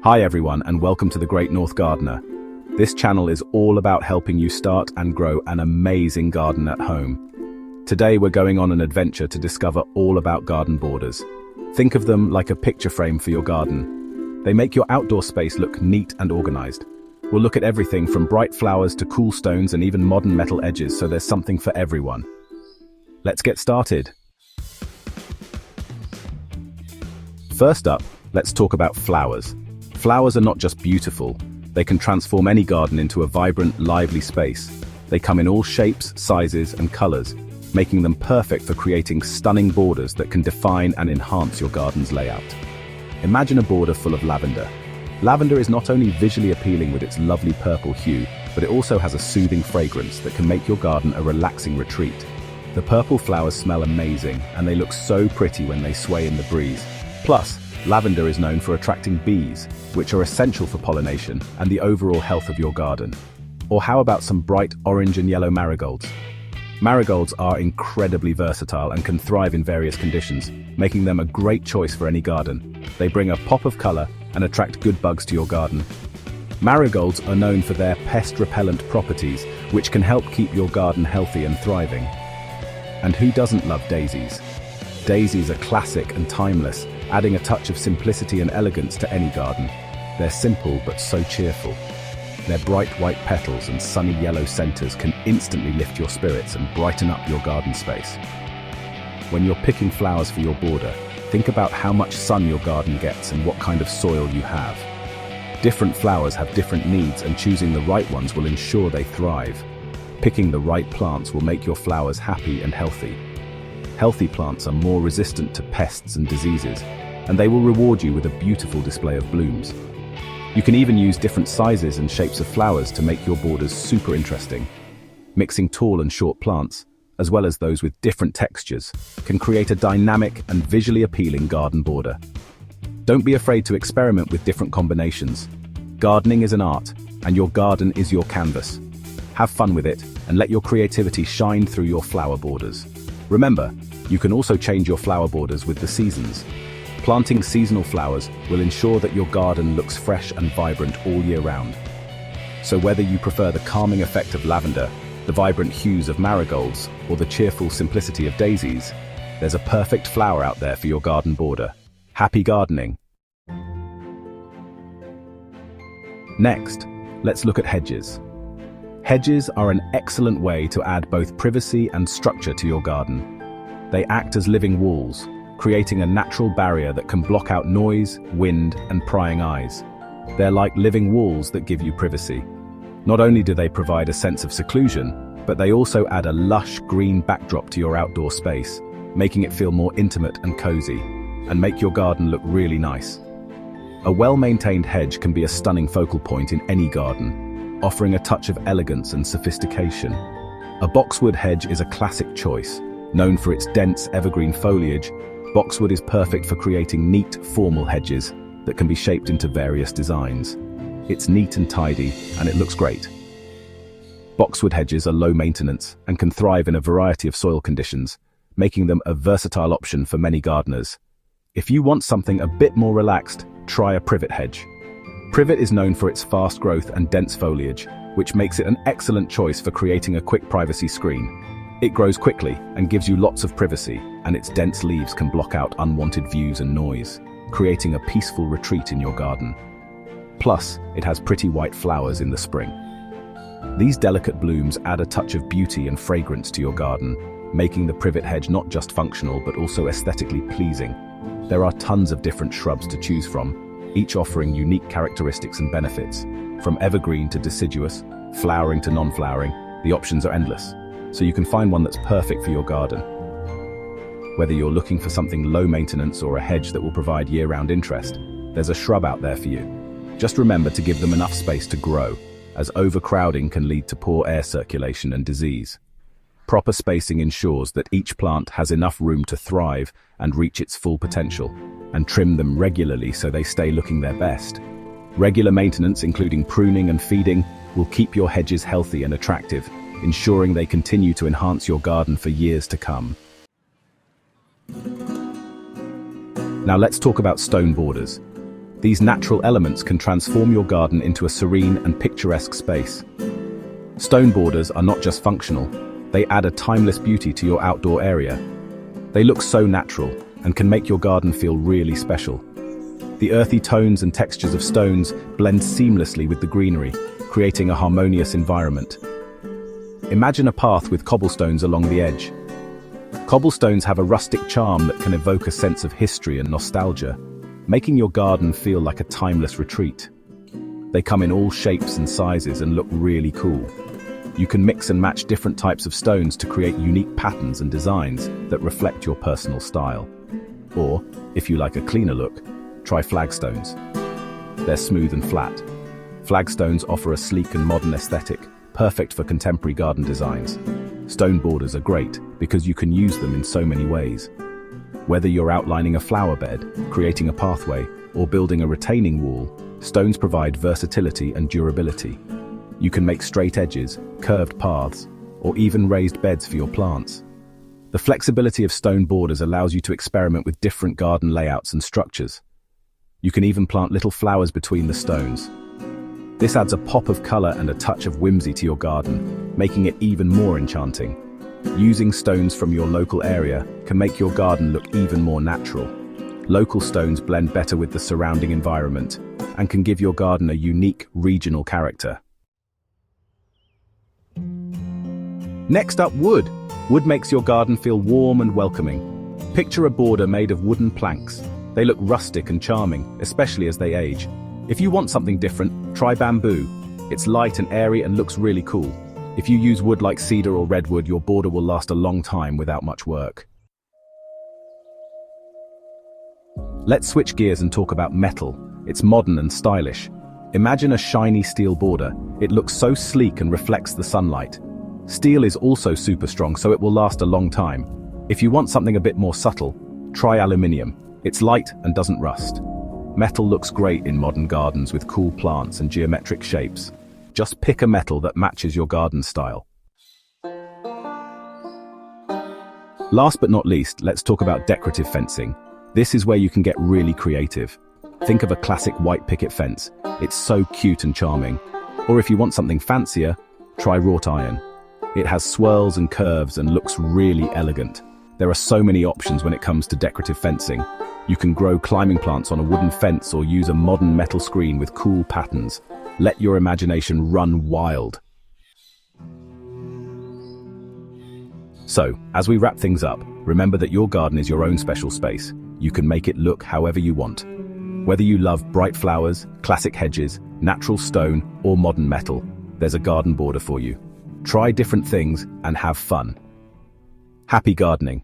Hi everyone, and welcome to The Great North Gardener. This channel is all about helping you start and grow an amazing garden at home. Today we're going on an adventure to discover all about garden borders. Think of them like a picture frame for your garden. They make your outdoor space look neat and organized. We'll look at everything from bright flowers to cool stones and even modern metal edges, so there's something for everyone. Let's get started. First up, let's talk about flowers. Flowers are not just beautiful, they can transform any garden into a vibrant, lively space. They come in all shapes, sizes, and colors, making them perfect for creating stunning borders that can define and enhance your garden's layout. Imagine a border full of lavender. Lavender is not only visually appealing with its lovely purple hue, but it also has a soothing fragrance that can make your garden a relaxing retreat. The purple flowers smell amazing, and they look so pretty when they sway in the breeze. Plus, lavender is known for attracting bees, which are essential for pollination and the overall health of your garden. Or how about some bright orange and yellow marigolds? Marigolds are incredibly versatile and can thrive in various conditions, making them a great choice for any garden. They bring a pop of color and attract good bugs to your garden. Marigolds are known for their pest-repellent properties, which can help keep your garden healthy and thriving. And who doesn't love daisies? Daisies are classic and timeless, adding a touch of simplicity and elegance to any garden. They're simple but so cheerful. Their bright white petals and sunny yellow centers can instantly lift your spirits and brighten up your garden space. When you're picking flowers for your border, think about how much sun your garden gets and what kind of soil you have. Different flowers have different needs, and choosing the right ones will ensure they thrive. Picking the right plants will make your flowers happy and healthy. Healthy plants are more resistant to pests and diseases, and they will reward you with a beautiful display of blooms. You can even use different sizes and shapes of flowers to make your borders super interesting. Mixing tall and short plants, as well as those with different textures, can create a dynamic and visually appealing garden border. Don't be afraid to experiment with different combinations. Gardening is an art, and your garden is your canvas. Have fun with it, and let your creativity shine through your flower borders. Remember, you can also change your flower borders with the seasons. Planting seasonal flowers will ensure that your garden looks fresh and vibrant all year round. So whether you prefer the calming effect of lavender, the vibrant hues of marigolds, or the cheerful simplicity of daisies, there's a perfect flower out there for your garden border. Happy gardening! Next, let's look at hedges. Hedges are an excellent way to add both privacy and structure to your garden. They act as living walls, creating a natural barrier that can block out noise, wind, and prying eyes. They're like living walls that give you privacy. Not only do they provide a sense of seclusion, but they also add a lush green backdrop to your outdoor space, making it feel more intimate and cozy, and make your garden look really nice. A well-maintained hedge can be a stunning focal point in any garden, offering a touch of elegance and sophistication. A boxwood hedge is a classic choice. Known for its dense evergreen foliage, boxwood is perfect for creating neat, formal hedges that can be shaped into various designs. It's neat and tidy, and it looks great. Boxwood hedges are low maintenance and can thrive in a variety of soil conditions, making them a versatile option for many gardeners. If you want something a bit more relaxed, try a privet hedge. Privet is known for its fast growth and dense foliage, which makes it an excellent choice for creating a quick privacy screen. It grows quickly and gives you lots of privacy, and its dense leaves can block out unwanted views and noise, creating a peaceful retreat in your garden. Plus, it has pretty white flowers in the spring. These delicate blooms add a touch of beauty and fragrance to your garden, making the privet hedge not just functional but also aesthetically pleasing. There are tons of different shrubs to choose from, each offering unique characteristics and benefits. From evergreen to deciduous, flowering to non-flowering, the options are endless, so you can find one that's perfect for your garden. Whether you're looking for something low maintenance or a hedge that will provide year-round interest, there's a shrub out there for you. Just remember to give them enough space to grow, as overcrowding can lead to poor air circulation and disease. Proper spacing ensures that each plant has enough room to thrive and reach its full potential, and trim them regularly so they stay looking their best. Regular maintenance, including pruning and feeding, will keep your hedges healthy and attractive, ensuring they continue to enhance your garden for years to come. Now let's talk about stone borders. These natural elements can transform your garden into a serene and picturesque space. Stone borders are not just functional, they add a timeless beauty to your outdoor area. They look so natural and can make your garden feel really special. The earthy tones and textures of stones blend seamlessly with the greenery, creating a harmonious environment. Imagine a path with cobblestones along the edge. Cobblestones have a rustic charm that can evoke a sense of history and nostalgia, making your garden feel like a timeless retreat. They come in all shapes and sizes and look really cool. You can mix and match different types of stones to create unique patterns and designs that reflect your personal style. Or, if you like a cleaner look, try flagstones. They're smooth and flat. Flagstones offer a sleek and modern aesthetic, perfect for contemporary garden designs. Stone borders are great because you can use them in so many ways. Whether you're outlining a flower bed, creating a pathway, or building a retaining wall, stones provide versatility and durability. You can make straight edges, curved paths, or even raised beds for your plants. The flexibility of stone borders allows you to experiment with different garden layouts and structures. You can even plant little flowers between the stones. This adds a pop of color and a touch of whimsy to your garden, making it even more enchanting. Using stones from your local area can make your garden look even more natural. Local stones blend better with the surrounding environment and can give your garden a unique regional character. Next up, wood. Wood makes your garden feel warm and welcoming. Picture a border made of wooden planks. They look rustic and charming, especially as they age. If you want something different, try bamboo. It's light and airy and looks really cool. If you use wood like cedar or redwood, your border will last a long time without much work. Let's switch gears and talk about metal. It's modern and stylish. Imagine a shiny steel border. It looks so sleek and reflects the sunlight. Steel is also super strong, so it will last a long time. If you want something a bit more subtle, try aluminium. It's light and doesn't rust. Metal looks great in modern gardens with cool plants and geometric shapes. Just pick a metal that matches your garden style. Last but not least, let's talk about decorative fencing. This is where you can get really creative. Think of a classic white picket fence. It's so cute and charming. Or if you want something fancier, try wrought iron. It has swirls and curves and looks really elegant. There are so many options when it comes to decorative fencing. You can grow climbing plants on a wooden fence or use a modern metal screen with cool patterns. Let your imagination run wild. So, as we wrap things up, remember that your garden is your own special space. You can make it look however you want. Whether you love bright flowers, classic hedges, natural stone, or modern metal, there's a garden border for you. Try different things and have fun. Happy gardening!